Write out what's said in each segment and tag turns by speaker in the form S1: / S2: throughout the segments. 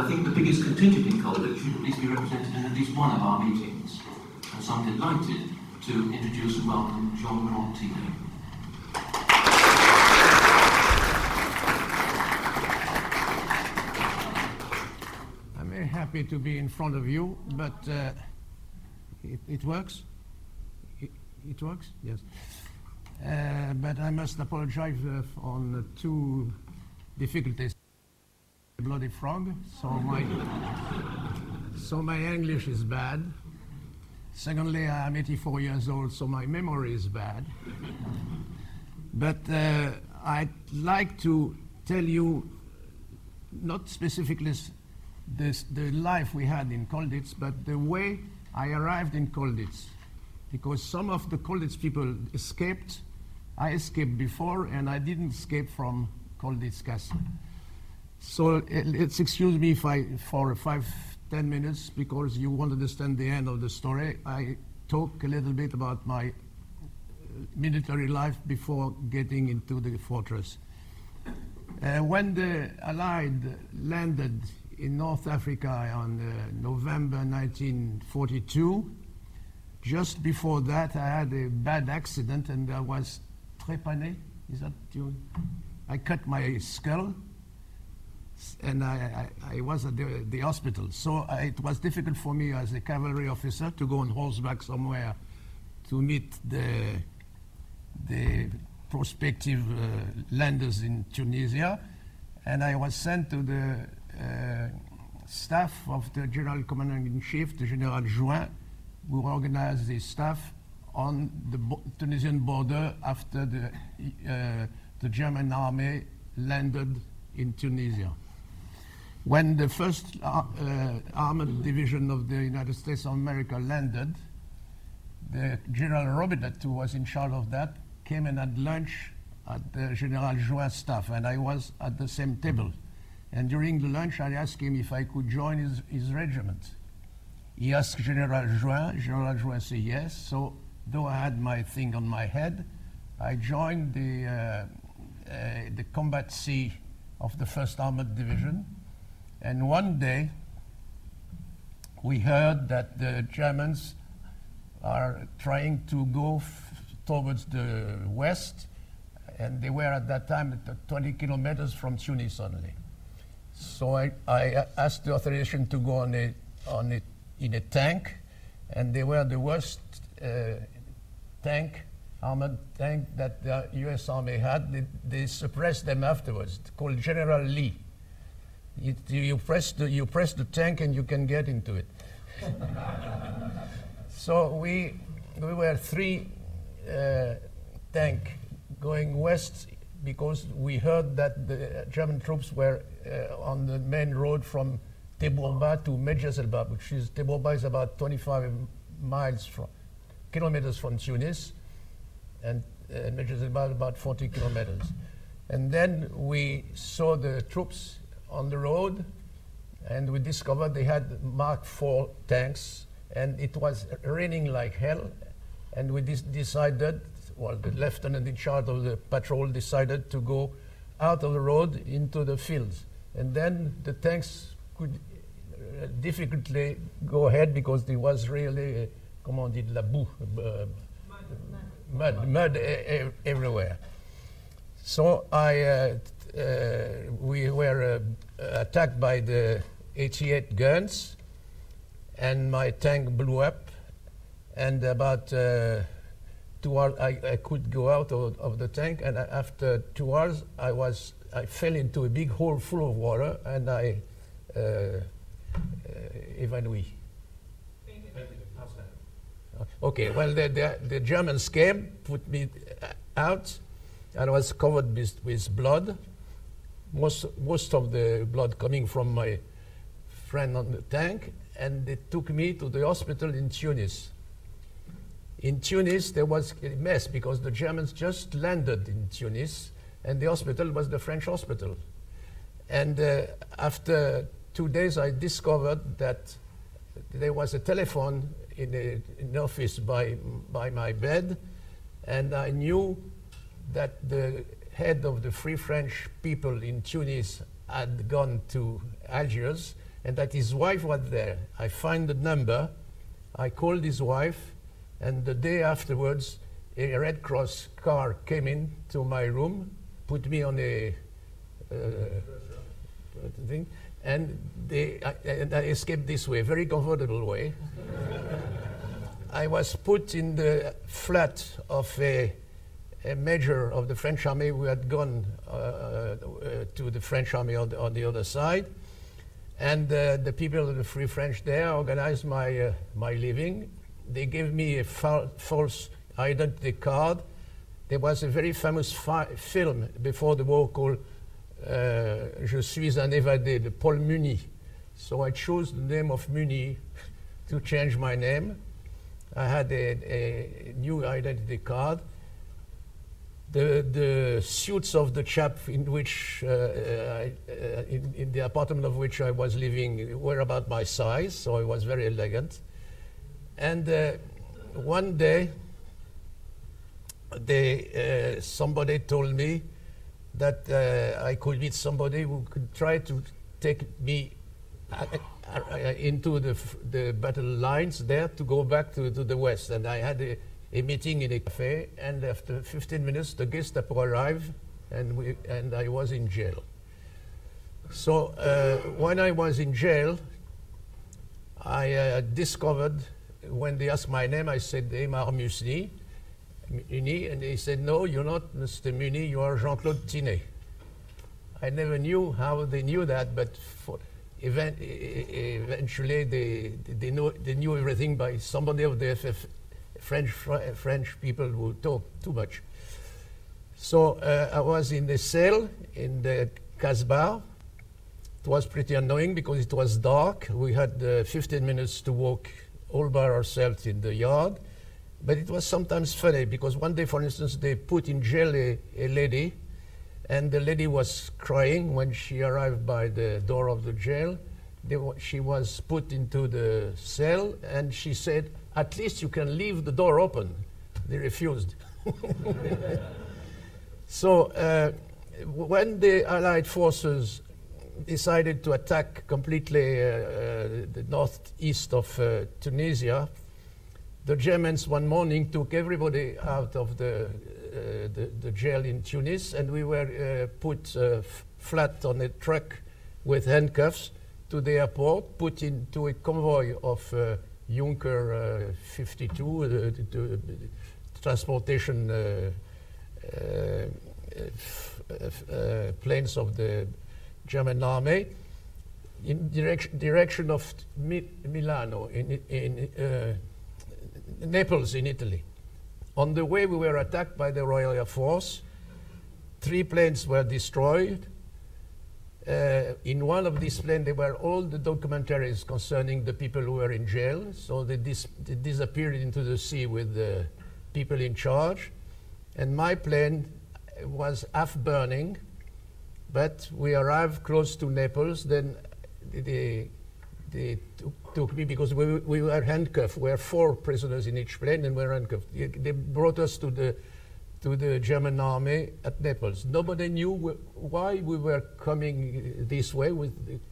S1: I think the biggest contingent in Colditz should at least be represented in at least one of our meetings. And so I'm delighted to introduce and welcome Claud Tine.
S2: I'm very happy to be in front of you, but it works? It works? Yes. But I must apologize on two difficulties. Bloody frog, so my English is bad. Secondly, I'm 84 years old, so my memory is bad. But I'd like to tell you, not specifically the life we had in Colditz, but the way I arrived in Colditz. Because some of the Colditz people escaped. I escaped before, and I didn't escape from Colditz Castle. So let's excuse me if for 5-10 minutes, because you won't understand the end of the story, I talk a little bit about my military life before getting into the fortress. When the Allied landed in North Africa on November 1942, just before that I had a bad accident and I was trépané. Is that you? I cut my skull. And I was at the hospital. So it was difficult for me as a cavalry officer to go on horseback somewhere to meet the prospective landers in Tunisia. And I was sent to the staff of the General Commander-in-Chief, the General Juin, who organized the staff on the Tunisian border after the German army landed in Tunisia. When the first armored division of the United States of America landed, the General Robinet, who was in charge of that, came and had lunch at the General Juin's staff, and I was at the same table. And during the lunch, I asked him if I could join his regiment. He asked General Juin said yes, so though I had my thing on my head, I joined the Combat C of the 1st Armored Division. And one day, we heard that the Germans are trying to go towards the west, and they were at that time at 20 kilometers from Tunis only. So I asked the authorization to go in a tank, and they were the worst armored tank that the US Army had. They suppressed them afterwards, called General Lee. You press the tank and you can get into it. So we were 3 tank going west because we heard that the German troops were on the main road from Tebourba to Medjazelba, which is Tebourba is about 25 kilometers from Tunis, and Medjazelba about 40 kilometers. And then we saw the troops on the road, and we discovered they had Mark IV tanks, and it was raining like hell, and we decided, well, the lieutenant in charge of the patrol decided to go out of the road into the fields. And then the tanks could difficultly go ahead because there was really, comment on dit, la boue, mud everywhere. So we were attacked by the 88 guns, and my tank blew up, and about 2 hours I could go out of the tank, and after 2 hours I fell into a big hole full of water, and I évanouis. Okay, well, the Germans came, put me out, and I was covered with blood, most of the blood coming from my friend on the tank, and they took me to the hospital in Tunis. In Tunis, there was a mess because the Germans just landed in Tunis, and the hospital was the French hospital. And after 2 days, I discovered that there was a telephone in an office by my bed, and I knew that the head of the Free French people in Tunis had gone to Algiers, and that his wife was there. I find the number, I called his wife, and the day afterwards, a Red Cross car came in to my room, put me on a thing, and I escaped this way, very comfortable way. I was put in the flat of a major of the French army who had gone to the French army on the other side. And the people of the Free French there organized my living. They gave me a false identity card. There was a very famous film before the war called Je suis un évadé, de Paul Muni. So I chose the name of Muni to change my name. I had a new identity card. The suits of the chap in which, in the apartment of which I was living were about my size, so I was very elegant. And one day, somebody told me that I could meet somebody who could try to take me into the battle lines there to go back to the west. And I had a meeting in a cafe, and after 15 minutes, the Gestapo arrived, and I was in jail. So when I was in jail, I discovered, when they asked my name, I said, Aymar Musni, and they said, no, you're not Mr. Muni, you are Jean-Claude Tine. I never knew how they knew that, but eventually they knew everything by somebody of the FF, French people who talk too much. So I was in the cell in the Casbah. It was pretty annoying because it was dark. We had 15 minutes to walk all by ourselves in the yard. But it was sometimes funny because one day, for instance, they put in jail a lady, and the lady was crying when she arrived by the door of the jail. She was put into the cell, and she said, at least you can leave the door open. They refused. So when the Allied forces decided to attack completely the northeast of Tunisia, the Germans one morning took everybody out of the jail in Tunis, and we were put flat on a truck with handcuffs to the airport, put into a convoy of Junker 52, the transportation planes of the German army, in direction of Milano, in Naples in Italy. On the way, we were attacked by the Royal Air Force. 3 planes were destroyed. In one of these planes, there were all the documentaries concerning the people who were in jail. So they disappeared into the sea with the people in charge. And my plane was half burning, but we arrived close to Naples. Then they took me because we were handcuffed. We were 4 prisoners in each plane, and we were handcuffed. They brought us to the German army at Naples. Nobody knew why we were coming this way,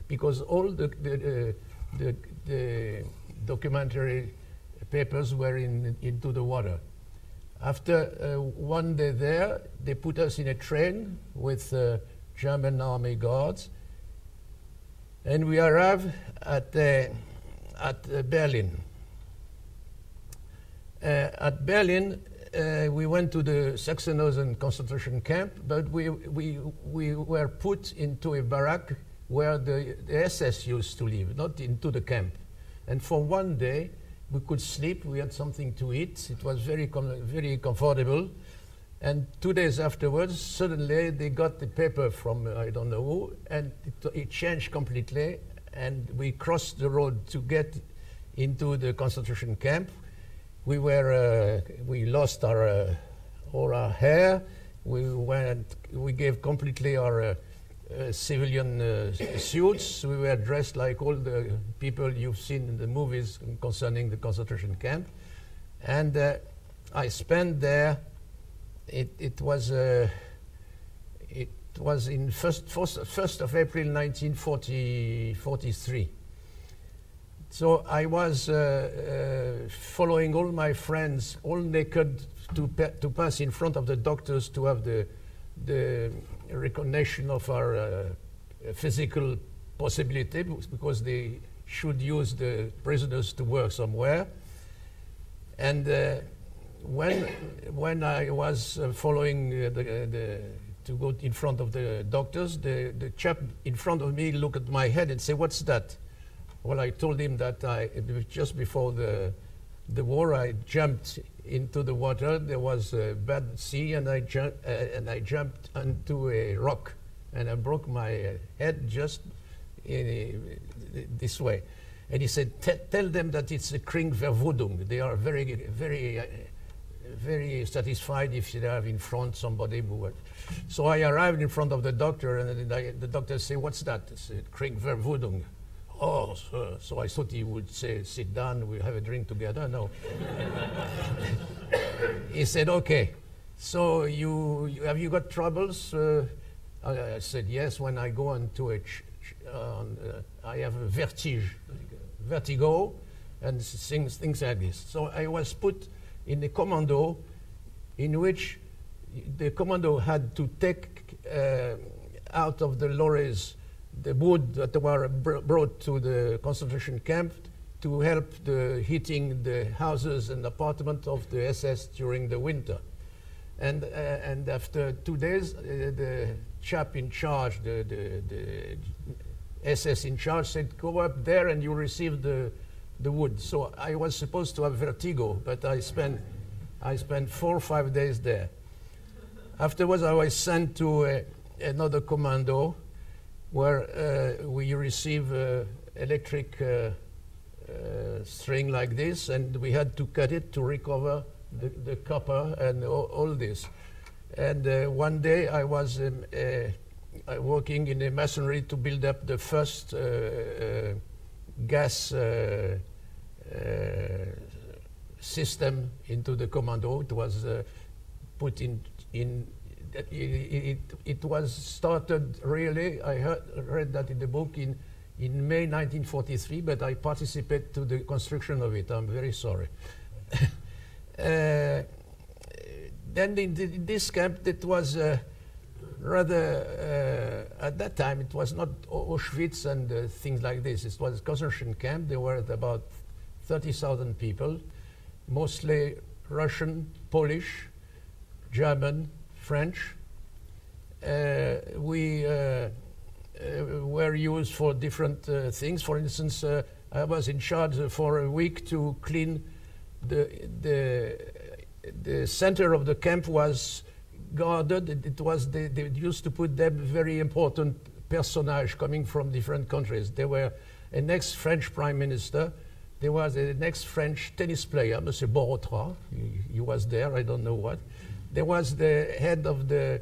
S2: because all the documentary papers were into the water. After one day there, they put us in a train with German army guards, and we arrived at Berlin. At Berlin, we went to the Sachsenhausen concentration camp, but we were put into a barrack where the SS used to live, not into the camp. And for one day, we could sleep. We had something to eat. It was very comfortable. And 2 days afterwards, suddenly they got the paper from I don't know who, and it changed completely. And we crossed the road to get into the concentration camp. We lost all our hair. We gave completely our civilian suits. We were dressed like all the people you've seen in the movies concerning the concentration camp. And I spent there. It was in 1st of April 1943. So I was following all my friends, all naked, to pass in front of the doctors to have the recognition of our physical possibility, because they should use the prisoners to work somewhere. And when I was following to go in front of the doctors, the chap in front of me looked at my head and said, "What's that?" Well, I told him that just before the war, I jumped into the water. There was a bad sea, and I jumped onto a rock, and I broke my head just this way. And he said, "Tell them that it's a Kringverwundung. They are very, very, very satisfied if they have in front somebody who." So I arrived in front of the doctor, and the doctor said, "What's that?" I said, "Kringverwundung." "Oh, sir." So I thought he would say, "Sit down, we'll have a drink together." No. He said, "Okay, so have you got troubles?" I said, "Yes, when I go into I have a vertigo, and things like this." So I was put in a commando in which the commando had to take out of the lorries the wood that were brought to the concentration camp to help the heating the houses and apartments of the SS during the winter. And after 2 days, the chap in charge, the SS in charge, said, "Go up there and you receive the wood." So I was supposed to have vertigo, but I spent 4 or 5 days there. Afterwards, I was sent to another commando where we receive electric string like this, and we had to cut it to recover the copper and all this. And one day I was working in a masonry to build up the first gas system into the commando. It was put in it was started really, I read that in the book, in May 1943, but I participated to the construction of it. I'm very sorry. Then in this camp, it was rather, at that time, it was not Auschwitz and things like this. It was a concentration camp. There were about 30,000 people, mostly Russian, Polish, German, French. We were used for different things. For instance, I was in charge for a week to clean the center of the camp was guarded. It was they used to put them very important personages coming from different countries. There were an ex-French prime minister. There was an ex-French tennis player, Monsieur Borotra. He was there. I don't know what. There was the head of the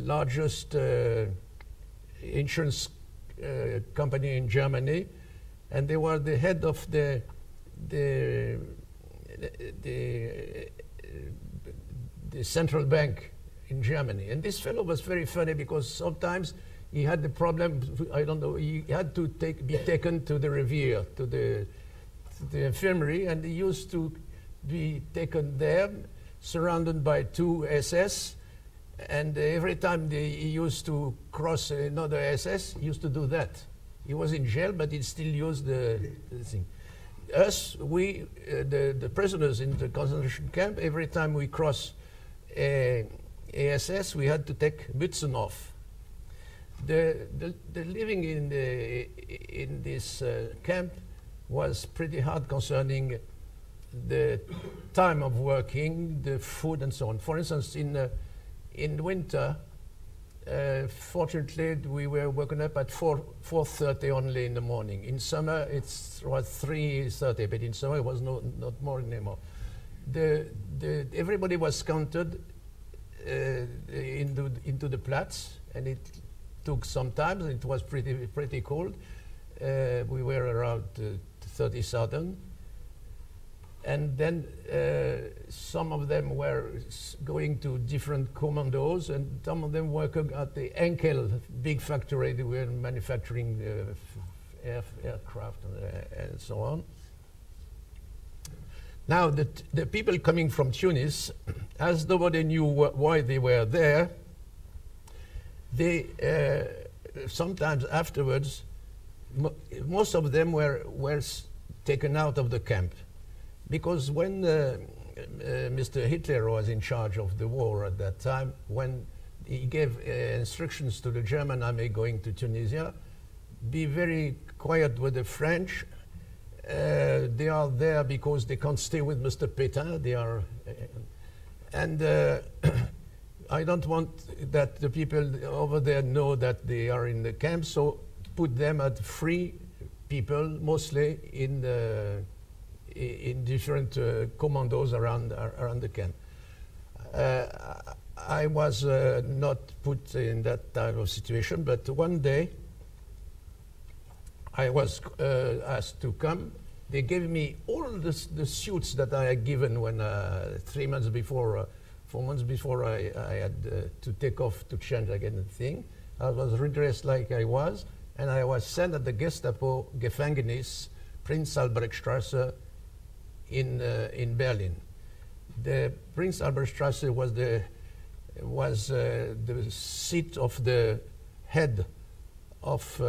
S2: largest insurance company in Germany, and they were the head of the central bank in Germany. And this fellow was very funny because sometimes he had the problem, I don't know, he had to be taken to the Riviera, to the infirmary, and he used to be taken there, surrounded by 2 SS, and every time he used to cross another SS, he used to do that. He was in jail, but he still used the thing. Us, the prisoners in the concentration camp, every time we cross a SS, we had to take Mützen off. The living in this camp was pretty hard concerning the time of working, the food, and so on. For instance, in winter, fortunately, we were woken up at 4:30 only in the morning. In summer, it was 3:30, but in summer it was not more anymore. Everybody was counted into the Platz, and it took some time. It was pretty cold. We were around 30,000. And then some of them were going to different commandos, and some of them working at the Enkel big factory. They were manufacturing aircraft and so on. Now, the people coming from Tunis, as nobody knew why they were there, they sometimes afterwards, most of them were taken out of the camp. Because when Mr. Hitler was in charge of the war at that time, when he gave instructions to the German army going to Tunisia, be very quiet with the French. They are there because they can't stay with Mr. Pétain. They are, and I don't want that the people over there know that they are in the camp, so put them at free people, mostly in different commandos around the camp. I was not put in that type of situation, but one day I was asked to come. They gave me all the suits that I had given when 3 months before, 4 months before I had to take off to change again the thing. I was redressed like I was, and I was sent at the Gestapo Gefängnis, Prinz Albrechtstraße in Berlin. The Prinz Albrechtstraße was the seat of the head of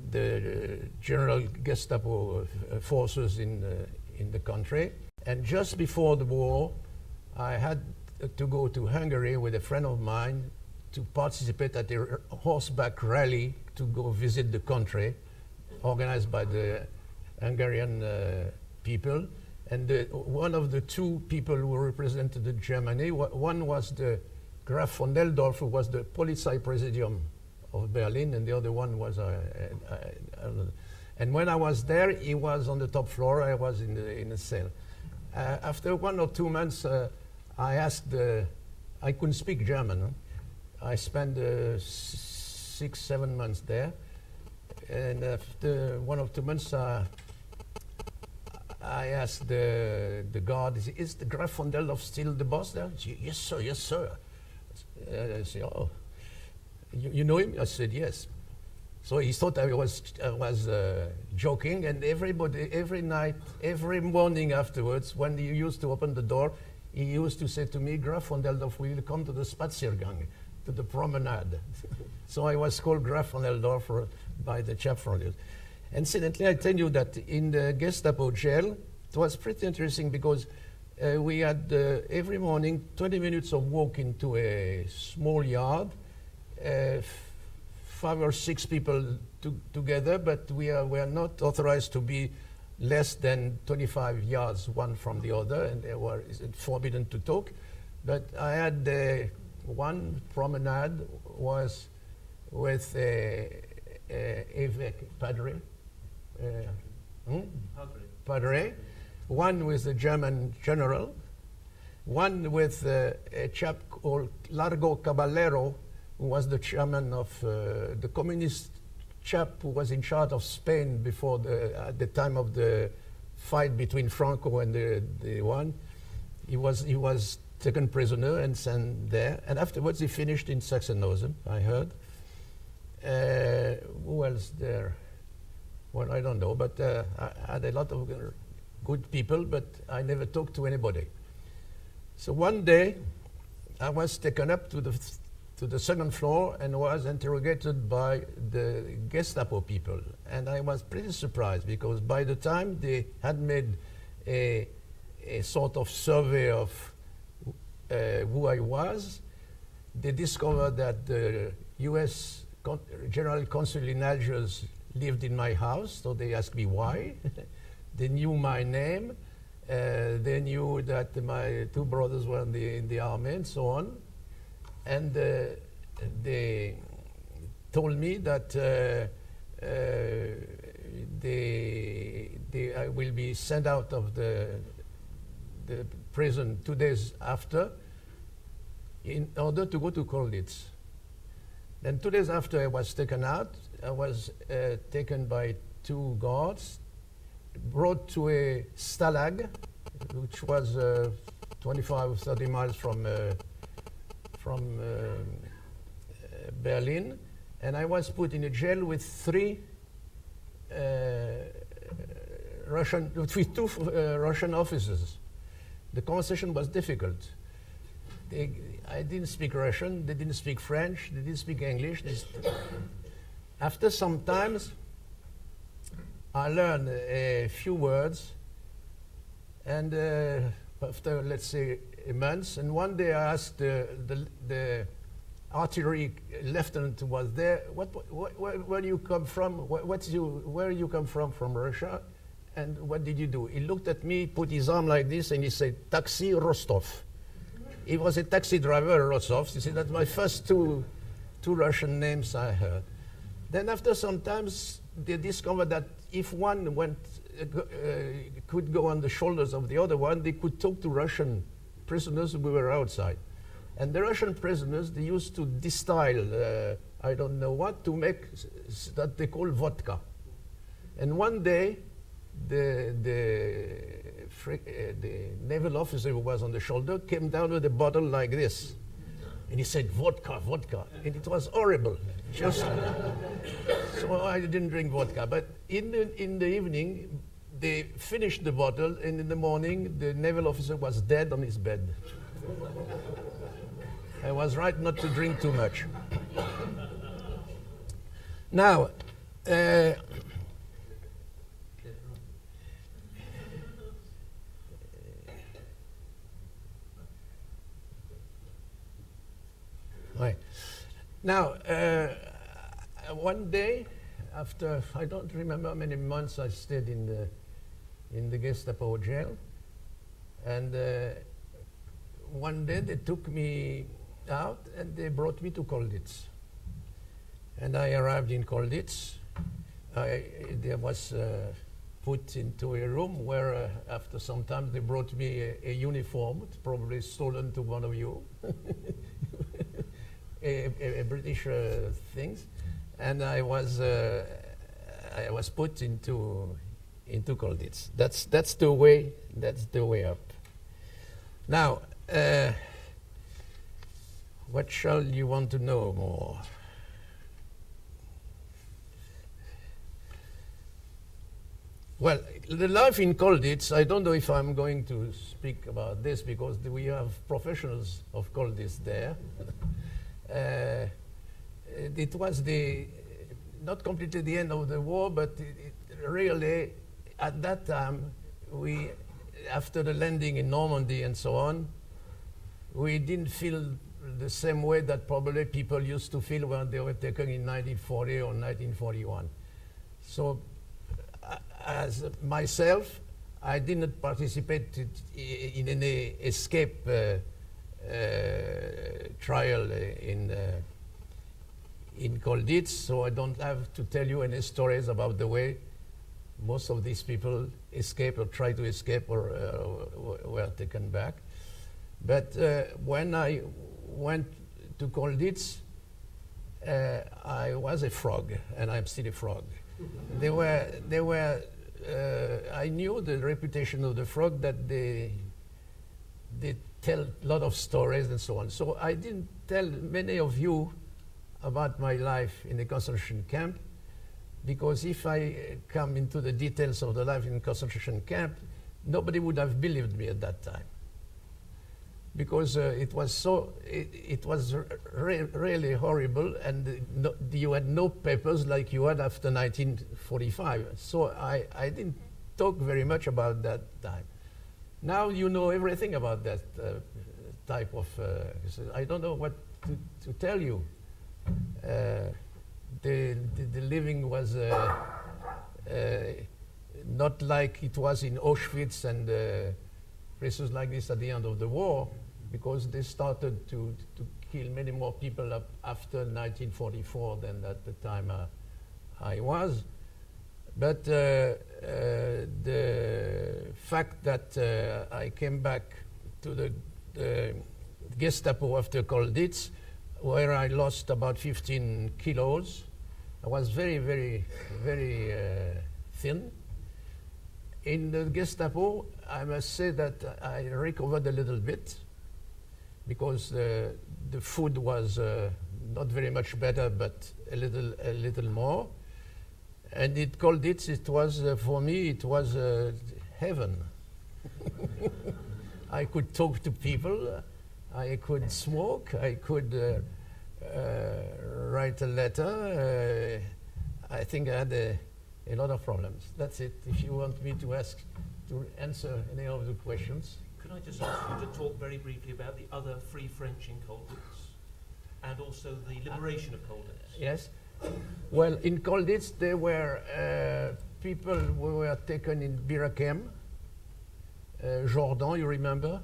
S2: the general Gestapo forces in the country. And just before the war, I had to go to Hungary with a friend of mine to participate at a horseback rally to go visit the country, organized by the Hungarian people. And one of the two people who represented Germany, one was the Graf von Deldorf, who was the Polizeipräsidium of Berlin, and the other one was and when I was there, he was on the top floor, I was in a cell. After 1 or 2 months, I asked, I couldn't speak German. Huh? I spent 6, 7 months there, and after 1 or 2 months, I asked the guard, is the Graf von Deldorf still the boss there? He said, yes, sir, yes, sir. I said, oh, you know him? I said, yes. So he thought I was joking, and everybody, every night, every morning afterwards, when he used to open the door, he used to say to me, Graf von Deldorf, will you come to the Spaziergang, to the promenade? So I was called Graf von Deldorf by the chap from it. Incidentally, I tell you that in the Gestapo jail, it was pretty interesting because we had every morning 20 minutes of walk into a small yard, 5 or 6 people together, but we were not authorized to be less than 25 yards one from the other, and they were forbidden to talk. But I had one promenade was with évêque, padre, padre, one with the German general, one with a chap called Largo Caballero, who was the chairman of the communist chap who was in charge of Spain before at the time of the fight between Franco and the one. He was taken prisoner and sent there, and afterwards he finished in Sachsenhausen, I heard. Who else there? Well, I don't know, but I had a lot of good people, but I never talked to anybody. So one day, I was taken up to the second floor and was interrogated by the Gestapo people. And I was pretty surprised because by the time they had made a sort of survey of who I was, they discovered that the US General Consul in Algiers lived in my house, so they asked me why. They knew my name. They knew that my 2 brothers were in the army and so on. And they told me that I will be sent out of the prison 2 days after in order to go to Colditz. Then 2 days after I was taken out, I was taken by 2 guards, brought to a stalag, which was 25 or 30 miles from Berlin, and I was put in a jail with 3 Russian officers. The conversation was difficult. I didn't speak Russian, they didn't speak French, they didn't speak English. After some times, I learned a few words, and after, let's say, a month, and one day I asked the artillery lieutenant who was there, where do you come from? Where you come from Russia? And what did you do? He looked at me, put his arm like this, and he said, Taxi Rostov. He was a taxi driver, Rostov. You see, that's my first two Russian names I heard. Then after some times, they discovered that if one could go on the shoulders of the other one, they could talk to Russian prisoners who were outside. And the Russian prisoners, they used to distill, I don't know what, to make that they call vodka. And one day, the naval officer who was on the shoulder came down with a bottle like this. And he said, vodka, vodka. And it was horrible. So I didn't drink vodka. But in the evening, they finished the bottle, and in the morning, the naval officer was dead on his bed. I was right not to drink too much. Now, right. Now, one day, after I don't remember how many months I stayed in the Gestapo jail, and one day they took me out and they brought me to Colditz. And I arrived in Colditz. There was put into a room where after some time they brought me a uniform, probably stolen to one of you, a British things, and I was put into Colditz. That's the way up. Now, what shall you want to know more? Well, the life in Colditz, I don't know if I'm going to speak about this because we have professionals of Colditz there. It was not completely the end of the war, but really, at that time, after the landing in Normandy and so on, we didn't feel the same way that probably people used to feel when they were taken in 1940 or 1941. So, as myself, I didn't participate in any escape trial in Colditz, so I don't have to tell you any stories about the way most of these people escaped or tried to escape or were taken back. But when I went to Colditz, I was a frog, and I'm still a frog. I knew the reputation of the frog, that they tell a lot of stories and so on. So I didn't tell many of you about my life in the concentration camp, because if I come into the details of the life in the concentration camp, nobody would have believed me at that time. Because it was really horrible, and you had no papers like you had after 1945. So I didn't talk very much about that time. Now you know everything about that type of. I don't know what to tell you. The living was not like it was in Auschwitz and places like this at the end of the war, because they started to kill many more people after 1944 than at the time I was. But the fact that I came back to the Gestapo after Colditz, where I lost about 15 kilos, I was very, very, very thin. In the Gestapo, I must say that I recovered a little bit, because the food was not very much better, but a little more. And it Colditz, it was, for me, it was heaven. I could talk to people, I could smoke, I could write a letter. I think I had a lot of problems. That's it. If you want me to answer any of the questions.
S1: Could I just ask you to talk very briefly about the other Free French in Colditz and also the liberation of Colditz?
S2: Yes. Well, in Colditz, there were people who were taken in Birakem, Jordan, you remember?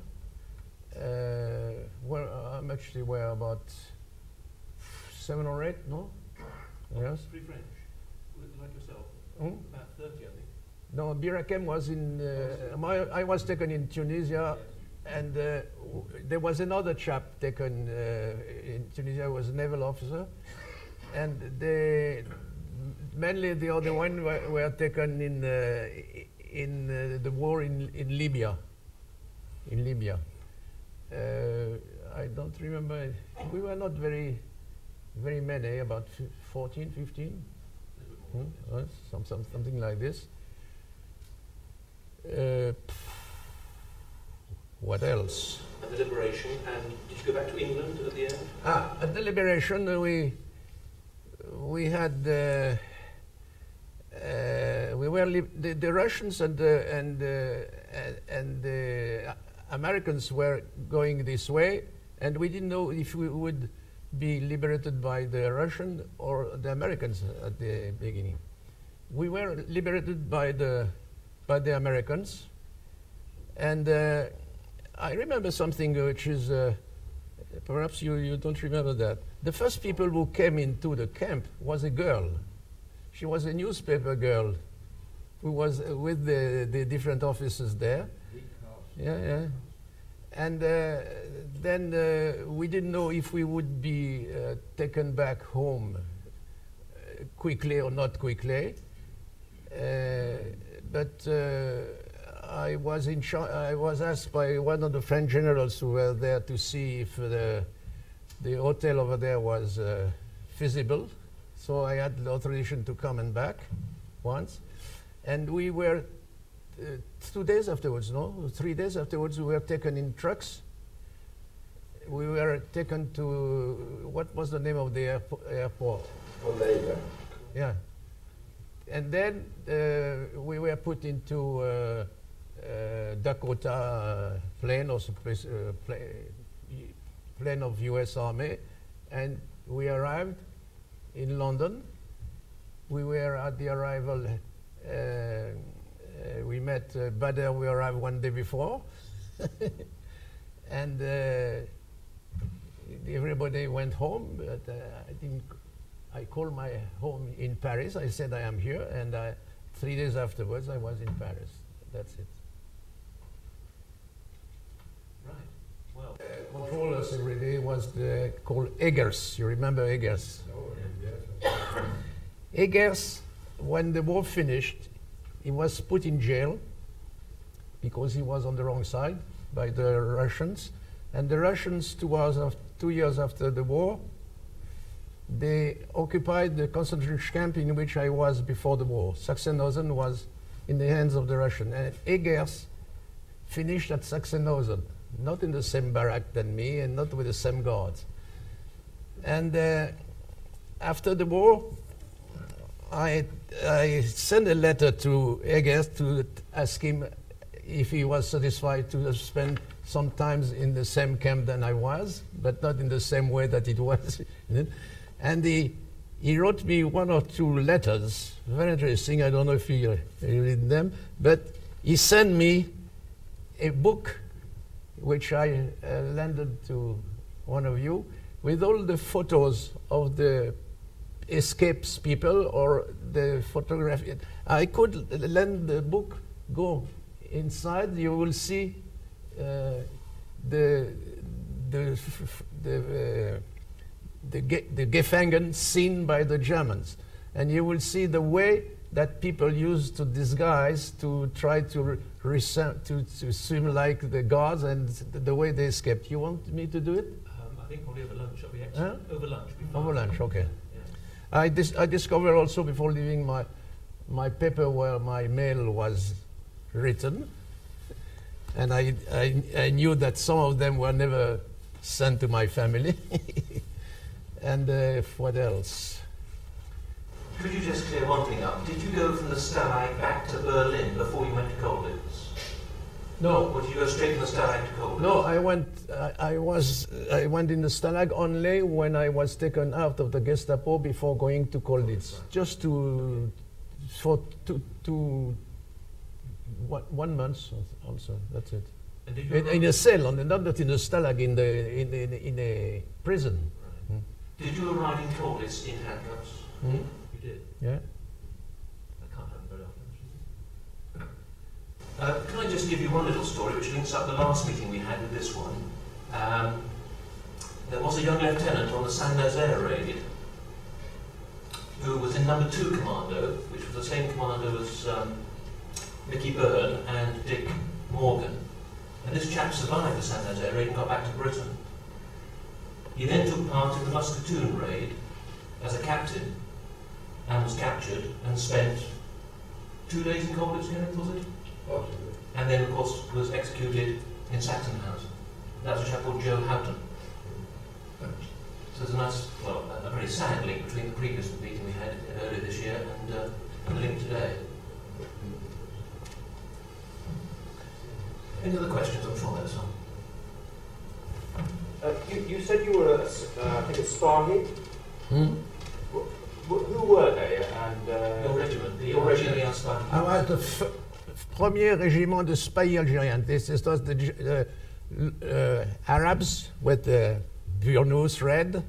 S2: Well, how much they were? About 7 or 8, no? Yes.
S1: Free French, like yourself? About 30, I think.
S2: No, Birakem was in. I was taken in Tunisia, and there was another chap taken in Tunisia. Was a naval officer, and mainly the other one were taken in the war in Libya. In Libya, I don't remember. We were not very many, about 14, 15, something like this. What else?
S1: At the liberation, and did you go back to England at the end?
S2: At the liberation, we had we were the Russians and the Americans were going this way, and we didn't know if we would be liberated by the Russians or the Americans at the beginning. We were liberated by the Americans, and I remember something which is perhaps you don't remember that. The first people who came into the camp was a girl. She was a newspaper girl who was with the different officers there. Yeah. And then we didn't know if we would be taken back home quickly or not quickly. But I was asked by one of the French generals who were there to see if the hotel over there was feasible. So I had the authorization to come and back once. And we were 2 days afterwards, no? 3 days afterwards, we were taken in trucks. We were taken to, what was the name of the airport?
S3: Oneida.
S2: Yeah. And then we were put into Dakota plane, or plane of U.S. Army, and we arrived in London. We were at the arrival. We met Bader. We arrived one day before, and everybody went home. But I didn't. I called my home in Paris. I said I am here, and 3 days afterwards I was in Paris. That's it.
S1: Right. Well,
S2: Controllers every day was called Eggers. You remember Eggers?
S3: Oh, yes.
S2: Eggers, when the war finished, he was put in jail because he was on the wrong side by the Russians. And the Russians, 2 years after the war, they occupied the concentration camp in which I was before the war. Sachsenhausen was in the hands of the Russians. And Eggers finished at Sachsenhausen, not in the same barrack than me and not with the same guards. And after the war, I sent a letter to Eggers to ask him if he was satisfied to spend some time in the same camp than I was, but not in the same way that it was. And he wrote me 1 or 2 letters, very interesting. I don't know if you read them, but he sent me a book which I lended to one of you with all the photos of the escapes people or the photography. I could lend the book, go inside, you will see the Gefangen seen by the Germans. And you will see the way that people used to disguise to try to swim like the guards and the way they escaped. You want me to do it?
S1: I think probably over lunch. That'll be excellent. Over lunch.
S2: Over lunch, okay. Yeah. I discovered also before leaving my paper where my mail was written, and I knew that some of them were never sent to my family. And what else?
S1: Could you just clear one thing up? Did you go from the Stalag back to Berlin before you went to Colditz?
S2: No.
S1: Or did you go straight from the Stalag to Colditz?
S2: No, I went in the Stalag only when I was taken out of the Gestapo before going to Colditz, just for 1 month also. That's it.
S1: And did you
S2: In a cell, not in a Stalag, in a prison.
S1: Right. Did you arrive in Colditz in handcuffs?
S2: Mm.
S1: You did?
S2: Yeah.
S1: That can't happen very often. Can I just give you one little story which links up the last meeting we had with this one? There was a young lieutenant on the Saint-Nazaire raid who was in number 2 commando, which was the same commando as Mickey Byrne and Dick Morgan. And this chap survived the Saint-Nazaire raid and got back to Britain. He then took part in the Muscatoon raid as a captain and was captured and spent 2 days in Colditz, was it?
S3: Possibly.
S1: And then, of course, was executed in Sachsenhausen. That was a chap called Joe Houghton. So there's a nice, well, a very sad link between the previous meeting we had earlier this year and the link today. Any other questions? I'm sure there's some.
S4: You said you were, I think, a Spargy.
S2: Hmm?
S4: Who were they? And
S1: Your regiment, the
S4: your regiment.
S1: Algerian Spy.
S2: I was the premier régiment de spy Algerian. This was the Arabs with the burnous red,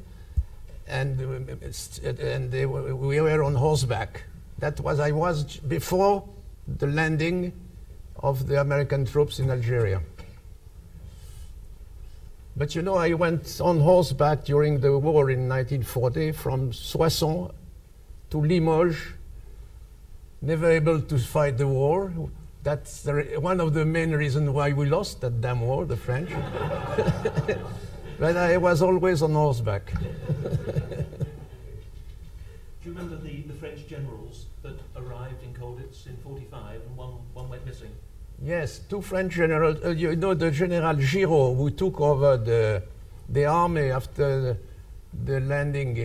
S2: and we were on horseback. I was before the landing of the American troops in Algeria. But you know, I went on horseback during the war in 1940 from Soissons to Limoges, never able to fight the war. That's one of the main reasons why we lost that damn war, the French. But I was always on horseback.
S1: Do you remember the French generals that arrived in Colditz in 45 and one went missing?
S2: Yes, 2 French generals. You know the General Giraud, who took over the army after the landing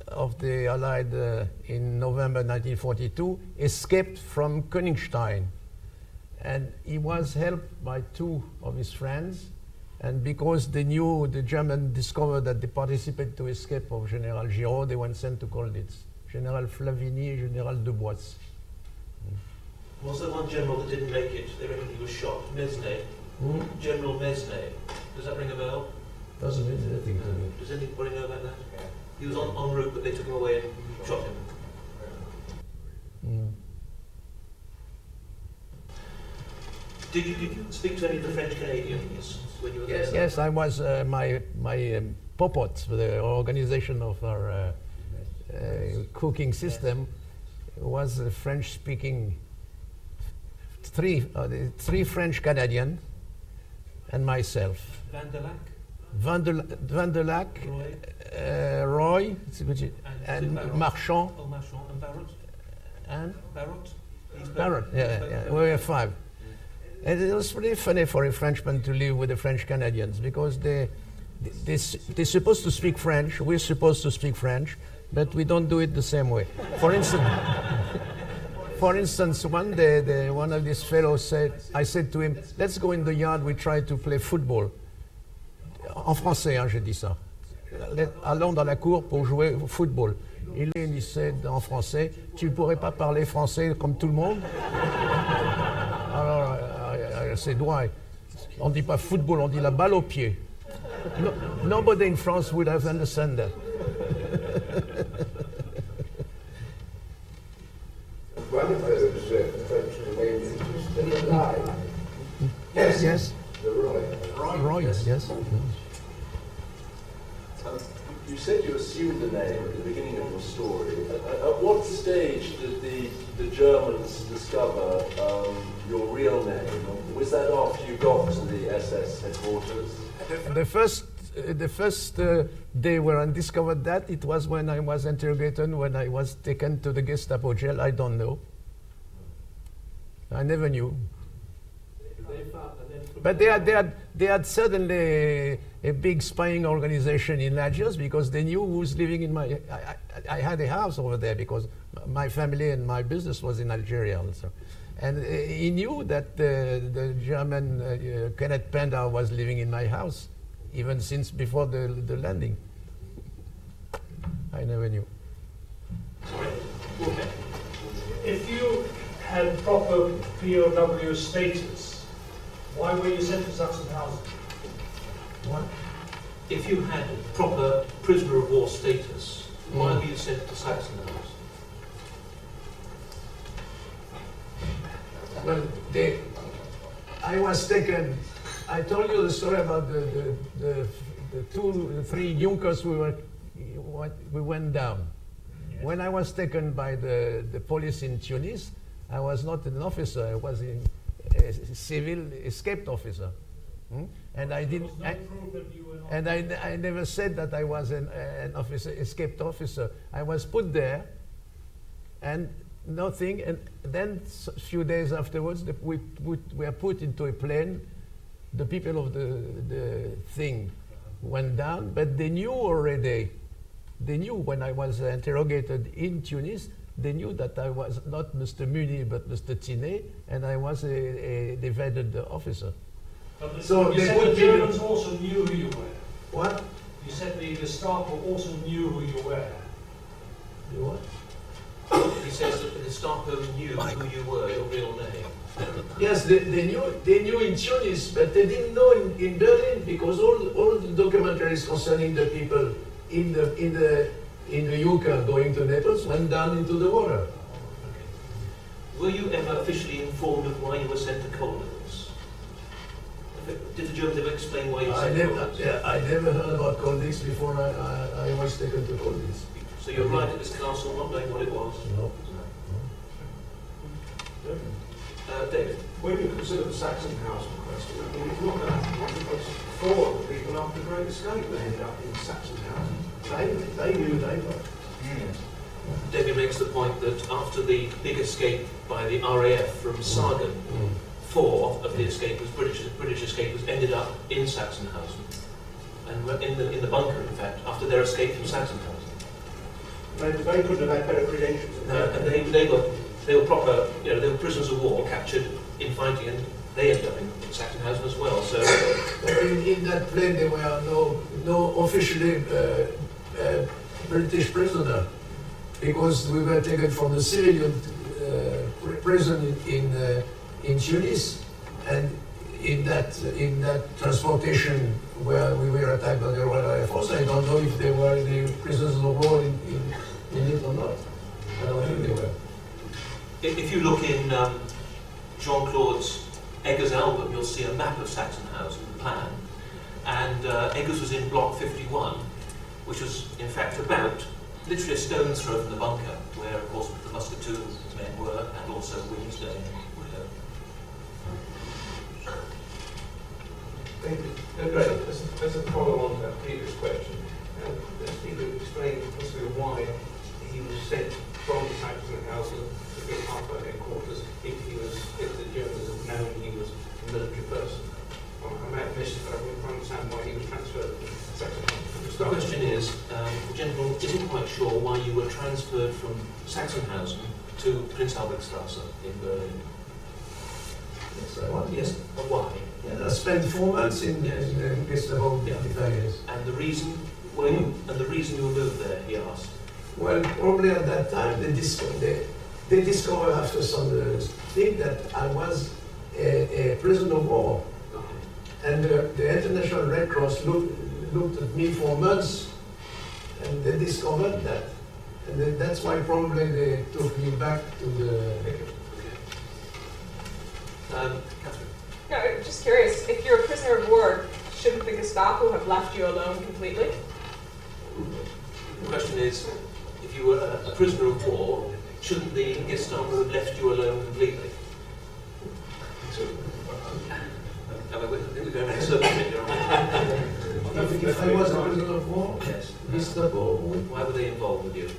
S2: of the Allied in November 1942, escaped from Königstein. And he was helped by 2 of his friends. And because they knew the Germans discovered that they participated to escape of General Giraud, they were sent to Colditz. General Flavigny, General Dubois.
S1: Was there one general that didn't make it? They reckon he was shot. Mesnay. General Mesnay. Does that ring a bell?
S2: Doesn't mean anything to me.
S1: Does anybody know about that? He was en route, but they took him away and shot him.
S2: Mm.
S1: Did you speak to any of the French Canadians when you were there?
S2: Yes, I was my Popot, the organization of our cooking system, was a French-speaking. 3 French Canadian and myself.
S1: Van der Lac,
S2: Roy, and Marchand.
S1: Oh, Marchand and Barrett.
S2: And
S1: Barrett?
S2: Barrett, yeah. We were 5. And it was really funny for a Frenchman to live with the French Canadians because they're supposed to speak French, we're supposed to speak French, but we don't do it the same way. For instance, one day, one of these fellows said, I said to him, let's go in the yard, we try to play football. En français, j'ai dit ça. Allons dans la cour pour jouer au football. Et là, il said en français, tu ne pourrais pas parler français comme tout le monde? Alors, I said, why? On ne dit pas football, on dit la balle au pied. Nobody in France would have understood that.
S3: One of those French Canadians is alive.
S2: Yes.
S3: The Roy.
S2: Roy, yes.
S5: You said you assumed the name at the beginning of your story. At what stage did the Germans discover your real name? Was that after you got to the SS headquarters?
S2: The first day where I discovered that, it was when I was interrogated, when I was taken to the Gestapo jail. I don't know. I never knew. But they had suddenly a big spying organization in Algiers because they knew who was living in my. I had a house over there because my family and my business was in Algeria also. And he knew that the German Kenneth Penda was living in my house, even since before the landing. I never knew.
S1: Sorry. Okay.
S6: If you had proper POW status, why were you sent to Sachsenhausen?
S2: What?
S1: If you had proper prisoner of war status, why were you sent to Sachsenhausen?
S2: Well, I was taken. I told you the story about the 3 Junkers we went down.
S6: Yes.
S2: When I was taken by the police in Tunis, I was not an officer. I was a civil escaped officer, and I didn't.
S6: There was no proof that you were not.
S2: And I never said that I was an officer, escaped officer. I was put there, and nothing. And then a few days afterwards, we were put into a plane. The people of the thing went down, but they knew already. They knew when I was interrogated in Tunis. They knew that I was not Mr. Muni, but Mr. Tine, and I was a evaded officer.
S6: But
S2: So
S6: you
S2: they
S6: said
S2: would
S6: the
S2: be-
S6: Germans also knew who you were.
S2: What?
S6: You said the Gestapo also knew who you were.
S2: The what?
S1: He says that the Gestapo knew who you were, your real name.
S2: Yes, they knew in Tunis, but they didn't know in Berlin because all the documentaries concerning the people in the UK going to Naples went down into the water.
S1: Were you ever officially informed of why you were sent to Colditz? Did the Germans ever explain why you were sent to Colditz?
S2: I never heard about Colditz before I was taken to Colditz.
S1: So you arrived at this castle not knowing what it was?
S2: No.
S1: David?
S3: When you consider the Sachsenhausen question, I mean, it's not that because 4 of the people after the Great Escape they ended up in Sachsenhausen. They knew they were.
S1: David makes the point that after the big escape by the RAF from Sargen, 4 of the escape was British escapers ended up in Sachsenhausen, and were in the bunker. In fact, after their escape from Sachsenhausen,
S3: They couldn't have had better credentials.
S1: and they were proper, they were prisoners of war captured in fighting, and they ended up in Sachsenhausen as well. So
S2: In that plane there were no officially British prisoner because we were taken from the civilian prison in Tunis, and in that transportation where we were attacked by the Royal Air Force, I don't know if they were the prisoners of war in it or not. I don't think they were.
S1: if you look in Jean-Claude's Eggers album, you'll see a map of Sachsenhausen, the plan, and Eggers was in Block 51, which was in fact about literally a stone's throw from the bunker, where of course the musketoon men were, and also Wednesday and Widow.
S3: David, as a follow-on to that previous question, Steve explained possibly why he was sent from Sachsenhausen to be upper headquarters if the Germans had known he was a military person. I may have missed it, but I wouldn't understand why he was transferred from Sachsenhausen.
S1: The question is, the general isn't quite sure why you were transferred from Sachsenhausen to Prince Albrechtstrasse in Berlin. Yes, but why?
S2: Yeah, I spent 4 months in Gestapo battalions.
S1: And the reason you were moved there, he asked.
S2: Well, probably at that time they discovered after some thing that I was a prisoner of war, and the International Red Cross looked at me for months, and they discovered that, and that's why probably they took me back to the.
S1: Catherine.
S7: No, I'm just curious, if you're a prisoner of war, shouldn't the Gestapo have left you alone completely?
S1: The question is, if you were a prisoner of war, shouldn't the Gestapo have left you alone completely? I think we're going to circle it here, aren't we?
S2: I was a prisoner of war.
S1: Yes.
S2: Gestapo.
S1: Why were they involved with you?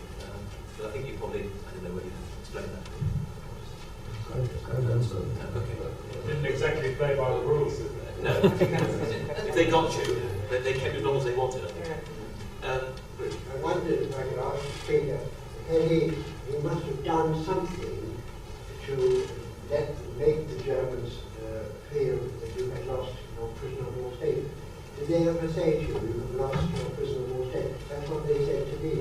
S1: But I think you probably, I don't know whether you explain that.
S2: Can't answer.
S1: Okay.
S6: Didn't exactly play by the rules, did they?
S1: No. If they got you, they kept you as long as they wanted. I think.
S8: I wondered if I could ask Peter, he must have done something to make the Germans feel that you had lost your prisoner of war status. Did they ever say to you, you have lost your prisoner of war status? That's what they said to me.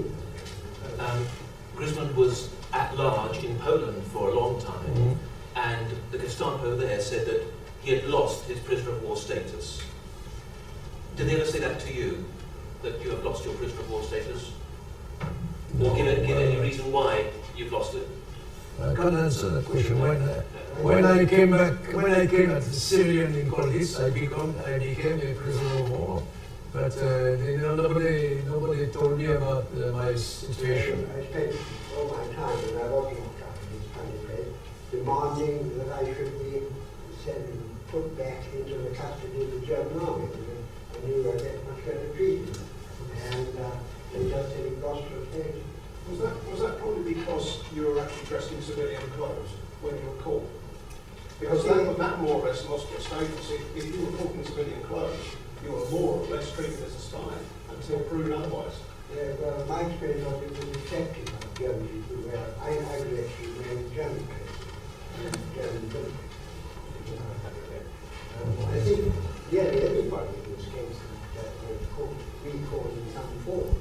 S1: Grisman was at large in Poland for a long time, and the Gestapo there said that he had lost his prisoner of war status. Did they ever say that to you, that you have lost your prisoner of war status? Or give any reason why you've lost it?
S2: I can't answer that question. When I came as a civilian in Colditz, I became a prisoner of war. But nobody told me about my situation.
S8: I spent all my time when I was locked up in this funny place, demanding that I should be put back into the custody of the German army. I knew I'd get much better treatment. And they just said it lost your status.
S3: Was that probably because you were actually dressed in civilian clothes when you were caught? Because that more or less lost your status. If you were caught in civilian clothes, you were more or less treated as a spy until proven otherwise.
S8: Yeah, well, my experience of it was accepted by German people where I was actually wearing German clothes, German military. I think nearly everybody in this case was recalled in some form.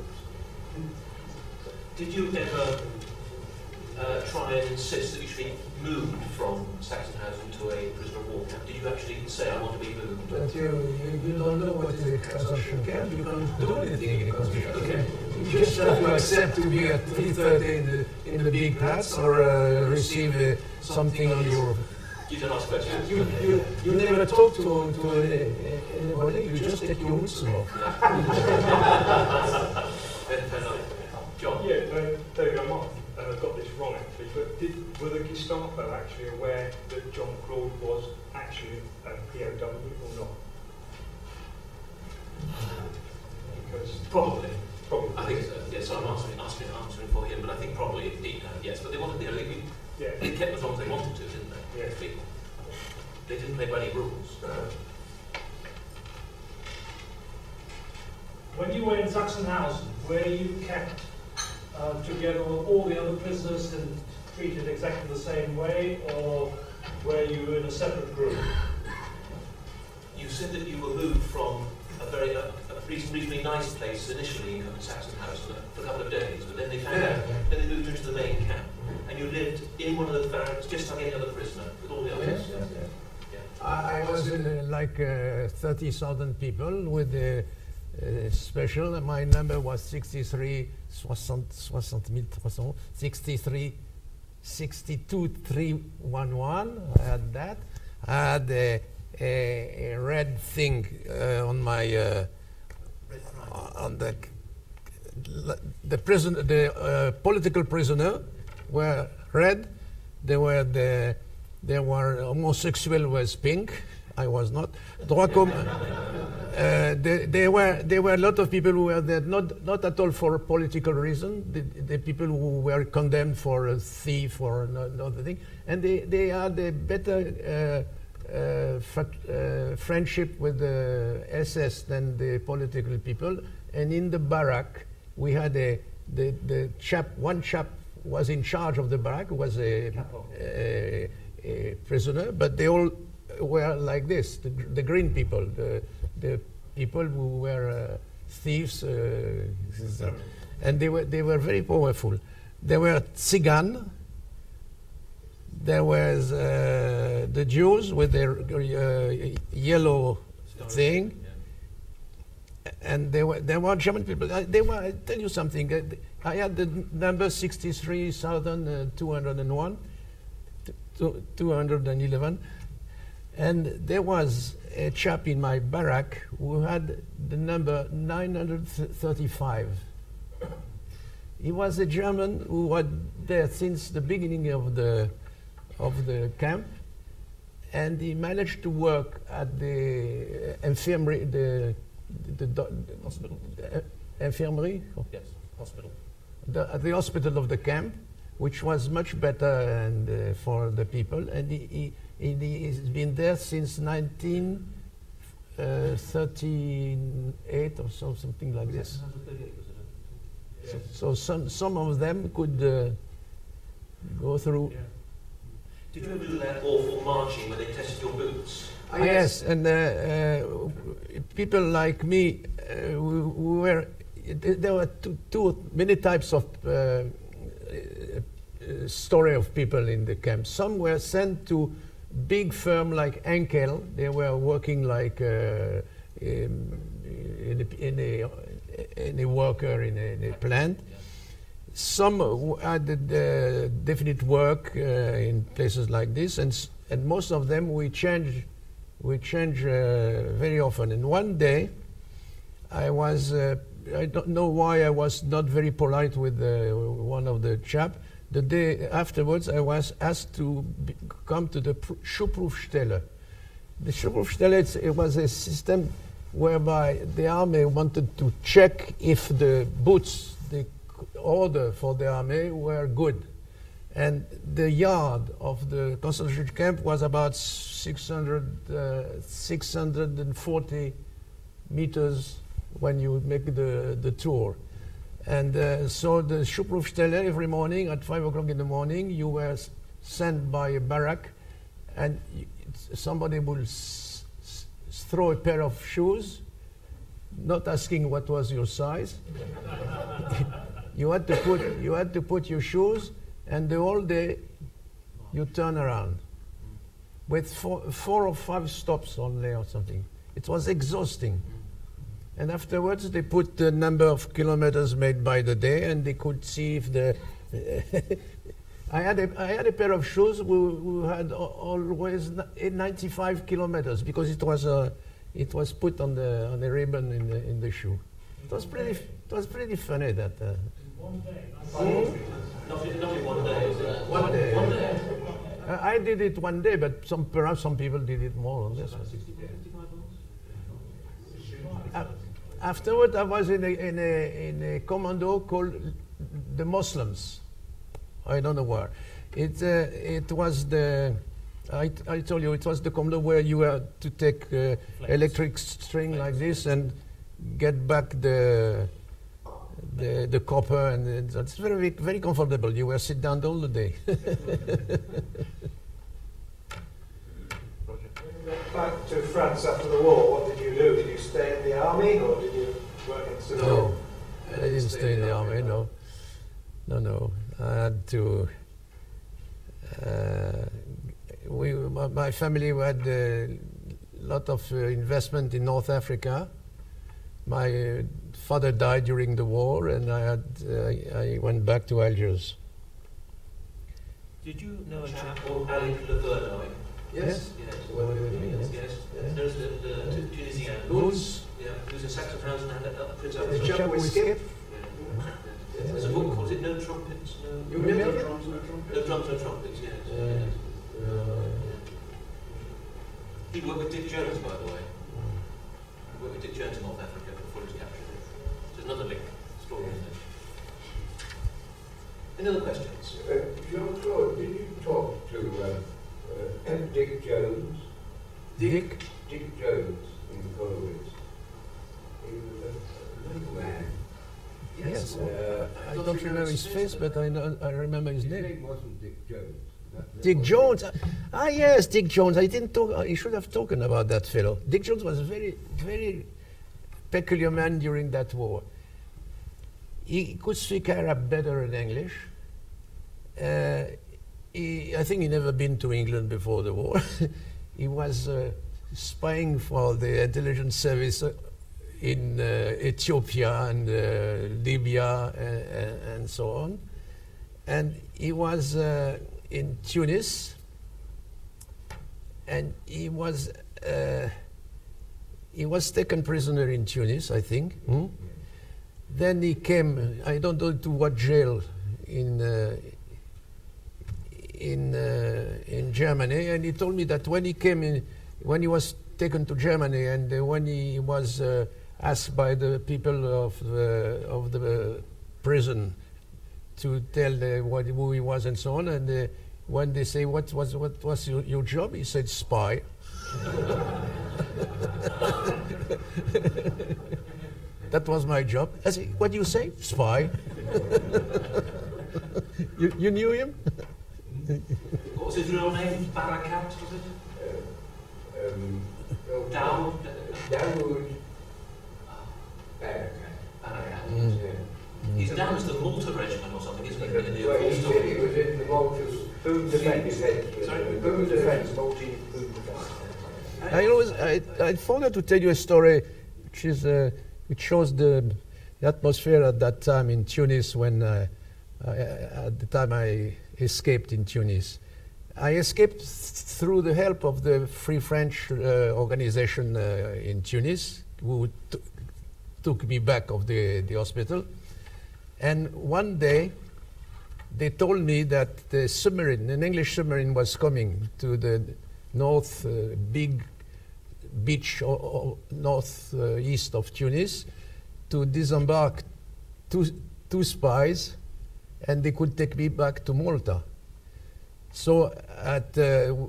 S1: Did you ever try and insist that you should be moved from Sachsenhausen to a prisoner of war camp? Did you actually say, I want to be moved?
S2: But you don't know what is a concentration camp. You can't do anything in a concentration camp.
S1: Okay.
S2: You just have to accept to be at 3:30 in the big Platz or receive something on your...
S1: You don't ask questions.
S2: You never talk to anybody. You just take your whistle off.
S1: Fair enough. John?
S6: Yeah, David, I might have got this wrong actually, but were the Gestapo actually aware that John Claud was actually a POW or not? Because
S1: Probably.
S6: probably.
S1: I think so. Yes, I'm answering for him, but I think probably indeed, yes. But they wanted,
S6: Yeah.
S1: they kept as long as they wanted to, didn't they?
S6: Yeah.
S1: People. They didn't play by any rules.
S6: When you were in Sachsenhausen, were you kept together with all the other prisoners and treated exactly the same way, or were you in a separate group?
S1: You said that you were moved from a reasonably nice place initially in Sachsenhausen for a couple of days, but then they found out, then they moved you into the main camp, and you lived in one of the barracks just like any other prisoner with all the others.
S2: I was in like 30,000 people with the special. My number was 63, 62,311. I had that. I had a red thing on my on the prison. The political prisoner were red. They were homosexual was pink. I was not. There were a lot of people who were there, not at all for political reason. The people who were condemned for a thief or another thing, and they had a better friendship with the SS than the political people. And in the barrack, we had one chap was in charge of the barrack, was a prisoner, but they all were like this, the green people, the people who were thieves, and they were very powerful. There were Tsigan, there was the Jews with their yellow thing, and there were German people. I tell you something, I had the number 63,201, 211, and there was a chap in my barrack who had the number 935. He was a German who was there since the beginning of the camp, and he managed to work at the infirmary, the
S1: Hospital.
S2: Infirmary?
S1: Yes, hospital.
S2: At the hospital of the camp, which was much better and for the people. And he's been there since 1938 or something like this.
S1: 1938, was it?
S2: So some of them could go through.
S6: Yeah.
S1: Did you ever do that awful marching where they tested your boots?
S2: Yes, and people like me, who were, there were many types of story of people in the camp. Some were sent to big firm like Henkel. They were working like in a worker in a plant. Some had definite work in places like this, and most of them we change very often. And one day, I don't know why I was not very polite with one of the chap. The day afterwards, I was asked to come to the Schuhprüfstelle. The Schuhprüfstelle, it was a system whereby the army wanted to check if the boots they order for the army were good. And the yard of the concentration camp was about 640 meters when you make the tour. And so the Schuhprüfstelle, every morning at 5 o'clock in the morning, you were sent by a barrack, and somebody will throw a pair of shoes, not asking what was your size. You had to put your shoes, and the whole day you turn around with four or five stops only or something. It was exhausting. And afterwards, they put the number of kilometers made by the day, and they could see if the. I had a pair of shoes who had always 95 kilometers because it was put on a ribbon in the shoe. It was pretty funny that.
S6: One day.
S1: Not in one day, is it?
S2: One day.
S1: One day.
S2: I did it one day, but perhaps some people did it more on this one.
S1: 55 miles?
S2: Afterward, I was in a commando called the Muslims. I don't know where. It was the. I told you it was the commando where you had to take electric string like this and get back the copper, and it's very very comfortable. You were sit down all the day.
S3: Back to France after the war, what did you do? Did you stay in the army or did you work in civil?
S2: No, I didn't stay in the army. No. I had to. My family had a lot of investment in North Africa. My father died during the war, and I went back to Algiers.
S1: Did you know a chap called Ali Leverne?
S2: Yes.
S1: Yes.
S2: Well, yes.
S1: Yes. There's the Tunisian.
S2: Lutz.
S1: Yeah. Who's a saxophone and a Prince
S2: The
S1: Albert.
S2: chap we skip.
S1: There's a book called it No Trumpets.
S2: You remember?
S1: No drums, no trumpets. Yes. He worked with Dick Jones, by the way. He worked with Dick Jones in North Africa before he was captured. So there's another big story in there. Any other questions?
S9: Jean-Claude, did you talk to Dick Jones?
S2: Dick?
S9: Dick Jones in Colditz. He was a little man.
S2: Yes. I don't remember his face, but I remember his
S9: His
S2: name.
S9: name wasn't Dick Jones.
S2: Dick Jones. Yes, Dick Jones. I didn't talk. I should have spoken about that fellow. Dick Jones was a very, very peculiar man during that war. He could speak Arab better than English. I think he never been to England before the war. He was spying for the intelligence service in Ethiopia and Libya and so on. And he was in Tunis, and he was taken prisoner in Tunis, I think. Then he came, I don't know to what jail in Germany, and he told me that when he came in, when he was taken to Germany, and when he was asked by the people of the prison to tell who he was and so on. And when they say, what was your job? He said, spy. That was my job. I said, what do you say? Spy. you knew him?
S1: What was his real name? Barakat, was it? Dawood?
S9: Dawood Barakat.
S1: Barakat.
S2: Mm.
S1: He's down as the Malta regiment or something, isn't he? In the
S9: Well, he
S1: full
S9: said
S1: story.
S9: he was in the Malta's
S4: Boom defence.
S1: Sorry?
S9: Boom defence.
S4: Multi-boom defence.
S2: I forgot to tell you a story which shows the atmosphere at that time in Tunis when at the time I escaped in Tunis. I escaped through the help of the Free French organization in Tunis, who took me back of the hospital. And one day, they told me that the submarine, an English submarine, was coming to the north big beach northeast of Tunis to disembark two spies, and they could take me back to Malta. So at night,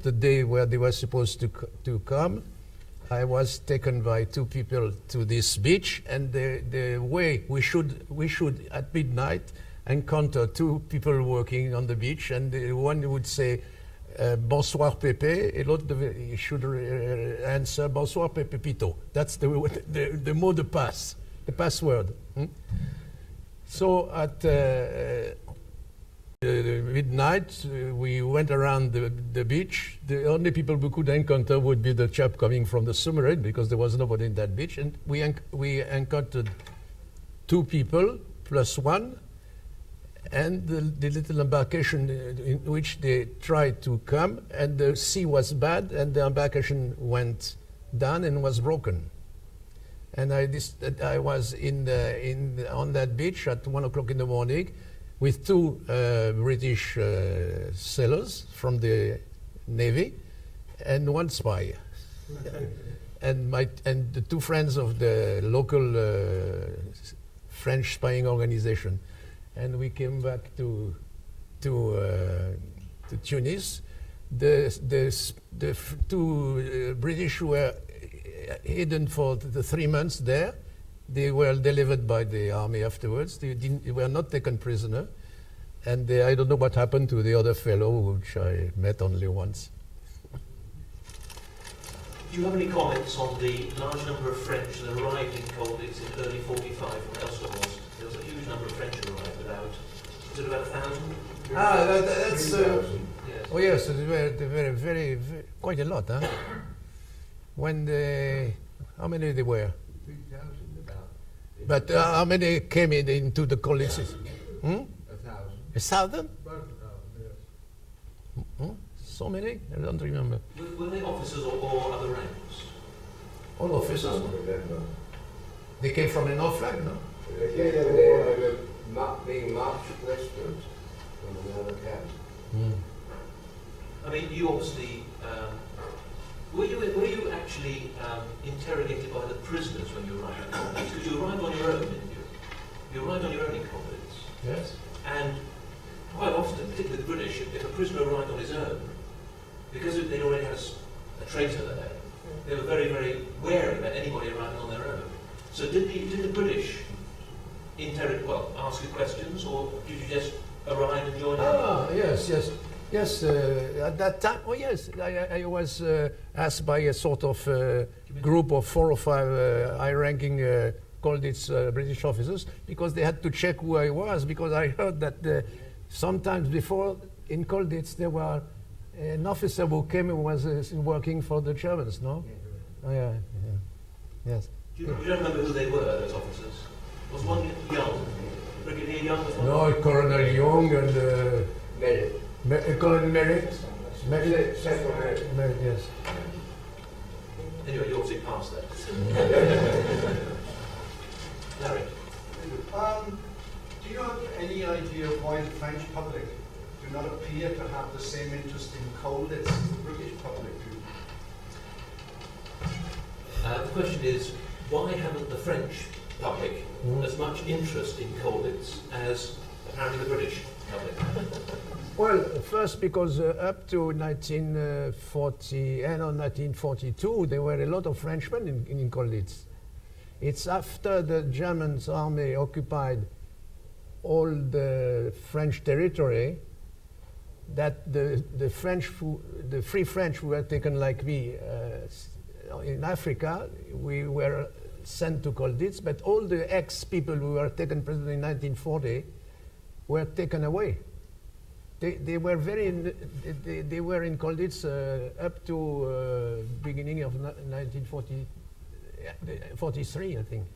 S2: the day where they were supposed to come, I was taken by two people to this beach, and the way we should at midnight encounter two people working on the beach, and the one would say bonsoir Pepe, and l'autre should answer bonsoir Pepe Pito. That's the mot de passe, the password. So at midnight, we went around the beach. The only people we could encounter would be the chap coming from the submarine, because there was nobody in that beach. And we encountered two people plus one, and the little embarkation in which they tried to come, and the sea was bad, and the embarkation went down and was broken. And I was on that beach at 1 o'clock in the morning with two British sailors from the Navy and one spy. and the two friends of the local French spying organization. And we came back to Tunis. The two British were hidden for the 3 months there. They were delivered by the army afterwards. They were not taken prisoner. And I don't know what happened to the other fellow, which I met only once.
S1: Do you have any comments on the large number of French that arrived in Colditz in early 45 from Elsterhorst? There was a huge number of French who arrived, was it about 1,000?
S2: That's...
S1: Yes.
S2: Oh yes, they were very, quite a lot, huh? How many they were?
S9: 3,000 about.
S2: But how many came into the colleges?
S9: 1,000.
S2: 1,000?
S9: About 1,000, yes.
S2: So many? I don't remember.
S1: Were they officers or other ranks?
S2: All officers.
S9: I don't remember.
S2: They came from the North Flank, no?
S9: They were being marched westward from another camp.
S1: I mean, you obviously... were you actually interrogated by the prisoners when you arrived in Colditz? Because you arrived on your own, didn't you? You arrived on your own in Colditz.
S2: Yes.
S1: And quite often, particularly the British, if a prisoner arrived on his own, because they'd already had a traitor there, they were very, very wary about anybody arriving on their own. So did the British ask you questions, or did you just arrive and join in?
S2: Yes. At that time, I was asked by a sort of group of 4 or 5 high-ranking Colditz British officers, because they had to check who I was, because I heard that sometimes before in Colditz there were an officer who came and was working for the Germans, no? Yes.
S1: You don't remember who they were, those officers? Was one Young? Brigadier Young was one?
S2: No, Colonel Young and
S9: Merritt.
S2: Colonel Merritt.
S9: Several Merritt.
S2: Merritt, yes.
S1: Anyway, you obviously passed that. Larry?
S10: Do you have any idea why the French public do not appear to have the same interest in Colditz as the British public do?
S1: The question is, why haven't the French public as much interest in Colditz as apparently the British public?
S2: Well, first because up to 1940 and on 1942, there were a lot of Frenchmen in Colditz. It's after the German army occupied all the French territory that the free French who were taken like me in Africa, we were sent to Colditz, but all the ex-people who were taken prisoner in 1940 were taken away. They were they were in Colditz up to beginning of 1943, I think.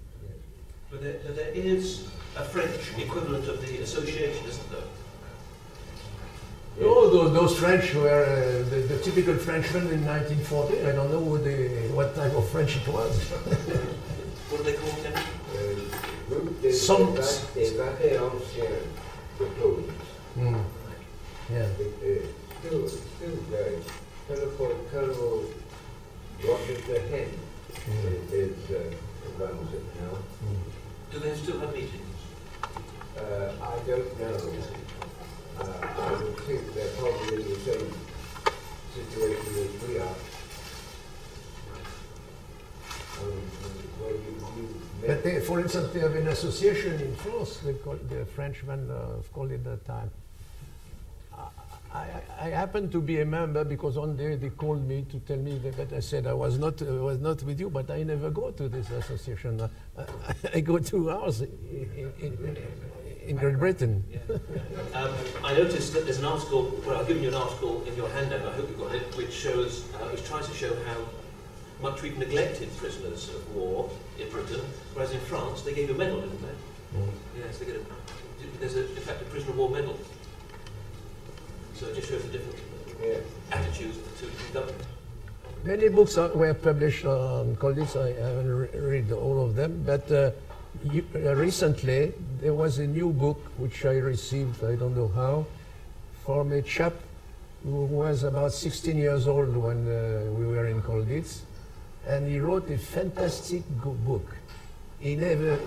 S1: But there is a French equivalent of the association, isn't there?
S2: Oh, those French were the typical Frenchmen in 1940. I don't know what type of French it was.
S1: What do they call them?
S2: Some.
S9: Des vrais anciens de Claude.
S2: Yeah.
S9: Still very Colonel Roger the Hen runs it now.
S1: Do they still have meetings?
S9: I don't know. I would think they're probably in the same situation as we are.
S2: But they, for instance, they have an association in France, they call the Frenchmen called it that time. I happened to be a member because one day they called me to tell me that I said I was not with you, but I never go to this association. I go to ours in Great Britain.
S1: Yeah. I noticed that there's an article. Well, I've given you an article in your handout. I hope you got it, which shows, which tries to show how much we've neglected prisoners of war in Britain, whereas in France they gave a medal, didn't they? Yes, they get there's in fact a prisoner of war medal. So it just shows the different attitudes of the two governments.
S2: Many books were published on Colditz. I haven't read all of them, but recently there was a new book which I received, I don't know how, from a chap who was about 16 years old when we were in Colditz, and he wrote a fantastic book. He never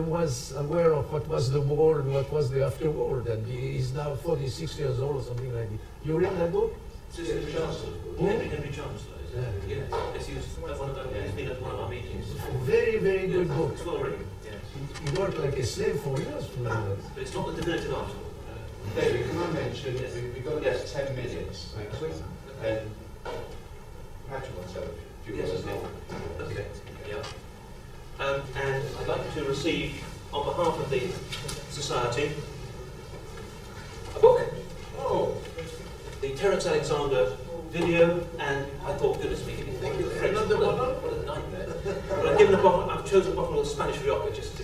S2: was aware of what was the war and what was the afterworld, and he's now 46 years old or something like that. You read that book?
S1: It's Henry Chancellor. Henry Chancellor. Yes, he's been at one of our meetings.
S2: Very, very good book.
S1: It's well written. Yes.
S2: He worked like a slave for years.
S1: But it's not the definitive article.
S10: David, can I mention, we've got about 10 minutes, actually, and Patrick wants to have a few words now.
S1: Okay. Yeah. And I'd like to receive, on behalf of the Society, a book. Oh. The Terence Alexander video, and I thought, goodness me, thank you. What a nightmare. But I've chosen a bottle of Spanish Rioja just to